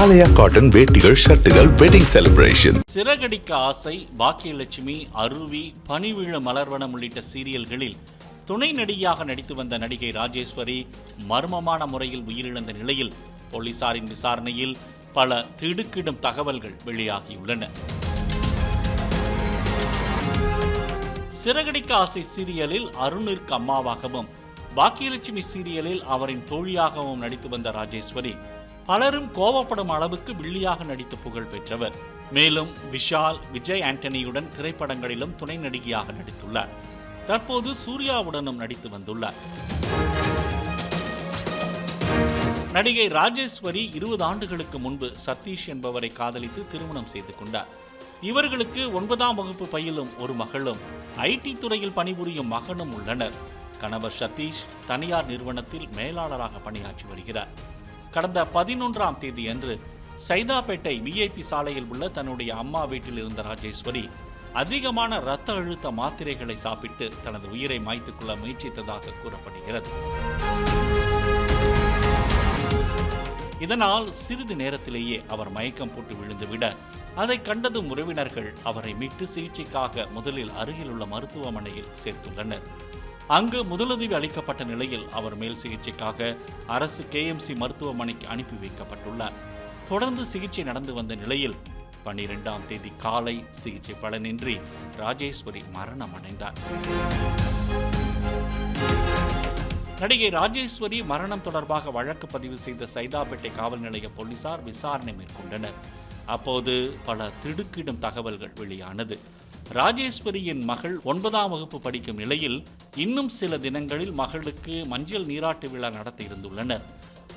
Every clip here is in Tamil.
ஆலயா காட்டன் வேட்டிகள் ஷர்ட்டுகள் வெட்டிங் செலிப்ரேஷன். சிறகடிக்க ஆசை, பாக்கியலட்சுமி, அருவி, பனிவிழ மலர்வனம் உள்ளிட்ட சீரியல்களில் துணை நடிகையாக நடித்து வந்த நடிகை ராஜேஸ்வரி மர்மமான முறையில் உயிரிழந்த நிலையில் போலீசாரின் விசாரணையில் பல திடுக்கிடும் தகவல்கள் வெளியாகியுள்ளன. சிறகடிக்க ஆசை சீரியலில் அருணிற்கு அம்மாவாகவும், பாக்கியலட்சுமி சீரியலில் அவரின் தோழியாகவும் நடித்து வந்த ராஜேஸ்வரி பலரும் கோபப்படும் அளவுக்கு வில்லியாக நடித்து புகழ் பெற்றவர். மேலும் விஷால், விஜய் ஆண்டனியுடன் திரைப்படங்களிலும் துணை நடிகையாக நடித்துள்ளார். தற்போது சூர்யாவுடனும் நடித்து வந்துள்ளார். நடிகை ராஜேஸ்வரி 20 ஆண்டுகளுக்கு முன்பு சதீஷ் என்பவரை காதலித்து திருமணம் செய்து கொண்டார். இவர்களுக்கு 9ஆம் வகுப்பு பயிலும் ஒரு மகளும், ஐடி துறையில் பணிபுரியும் மகனும் உள்ளனர். கணவர் சதீஷ் தனியார் நிறுவனத்தில் மேலாளராக பணியாற்றி வருகிறார். கடந்த 11ஆம் தேதி அன்று சைதாப்பேட்டை விஐபி சாலையில் உள்ள தன்னுடைய அம்மா வீட்டில் இருந்த ராஜேஸ்வரி அதிகமான இரத்த அழுத்த மாத்திரைகளை சாப்பிட்டு தனது உயிரை மாய்த்துக் கொள்ள முயற்சித்ததாக கூறப்படுகிறது. இதனால் சிறிது நேரத்திலேயே அவர் மயக்கம் போட்டு விழுந்துவிட, அதை கண்டதும் உறவினர்கள் அவரை மீட்டு சிகிச்சைக்காக முதலில் அருகில் உள்ள மருத்துவமனையில் சேர்த்துள்ளனர். அங்கு முதலுதவி அளிக்கப்பட்ட நிலையில் அவர் மேல் சிகிச்சைக்காக அரசு KMC மருத்துவமனைக்கு அனுப்பி வைக்கப்பட்டுள்ளார். தொடர்ந்து சிகிச்சை நடந்து வந்த நிலையில் 12ஆம் தேதி காலை சிகிச்சை பலனின்றி ராஜேஸ்வரி மரணம் அடைந்தார். நடிகை ராஜேஸ்வரி மரணம் தொடர்பாக வழக்கு பதிவு செய்த சைதாப்பேட்டை காவல் நிலைய போலீசார் விசாரணை மேற்கொண்டனர். அப்போது பல திடுக்கிடும் தகவல்கள் வெளியானது. ராஜேஸ்வரியின் மகள் 9ஆம் வகுப்பு படிக்கும் நிலையில் இன்னும் சில தினங்களில் மகளுக்கு மஞ்சள் நீராட்டு விழா நடத்த இருந்துள்ளனர்.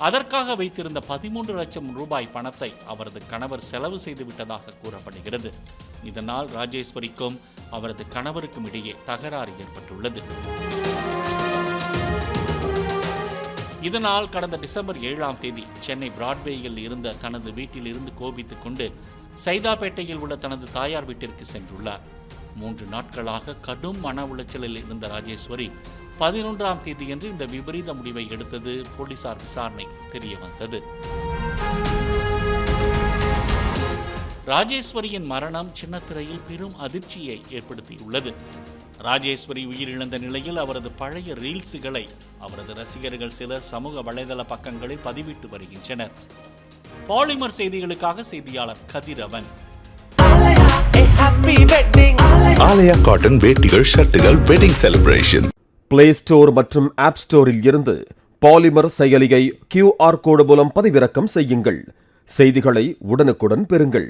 அதற்காக வைத்திருந்த 13 லட்சம் ரூபாய் பணத்தை அவரது கணவர் செலவு செய்து விட்டதாக கூறப்படுகிறது. இதனால் ராஜேஸ்வரிக்கும் அவரது கணவருக்கும் இடையே தகராறு ஏற்பட்டுள்ளது. இதனால் கடந்த டிசம்பர் 7ஆம் தேதி சென்னை பிராட்வேயில் இருந்த தனது வீட்டில் இருந்து கோபித்துக் கொண்டு சைதாப்பேட்டையில் உள்ள தனது தாயார் வீட்டிற்கு சென்றுள்ளார். 3 நாட்களாக கடும் மன உளைச்சலில் இருந்த ராஜேஸ்வரி 11ஆம் தேதியன்று இந்த விபரீத முடிவை எடுத்தது போலீசார் விசாரணை தெரிய வந்தது. ராஜேஸ்வரியின் மரணம் சின்னத்திரையில் பெரும் அதிர்ச்சியை ஏற்படுத்தியுள்ளது. ராஜேஸ்வரி உயிரிழந்த நிலையில் அவரது பழைய ரீல்ஸுகளை அவரது ரசிகர்கள் சிலர் சமூக வலைதள பக்கங்களில் பதிவிட்டு வருகின்றனர். பாலிமர் செய்திகளுக்காக செய்தியாளர் கதிரவன். ஆலயா காட்டன் வேட்டிகள் ஷர்ட்டுகள் வெட்டிங் செலிப்ரேஷன். பிளே ஸ்டோர் மற்றும் ஆப் ஸ்டோரில் இருந்து பாலிமர் செயலியை QR கோடு மூலம் பதிவிறக்கம் செய்யுங்கள். செய்திகளை உடனுக்குடன் பெறுங்கள்.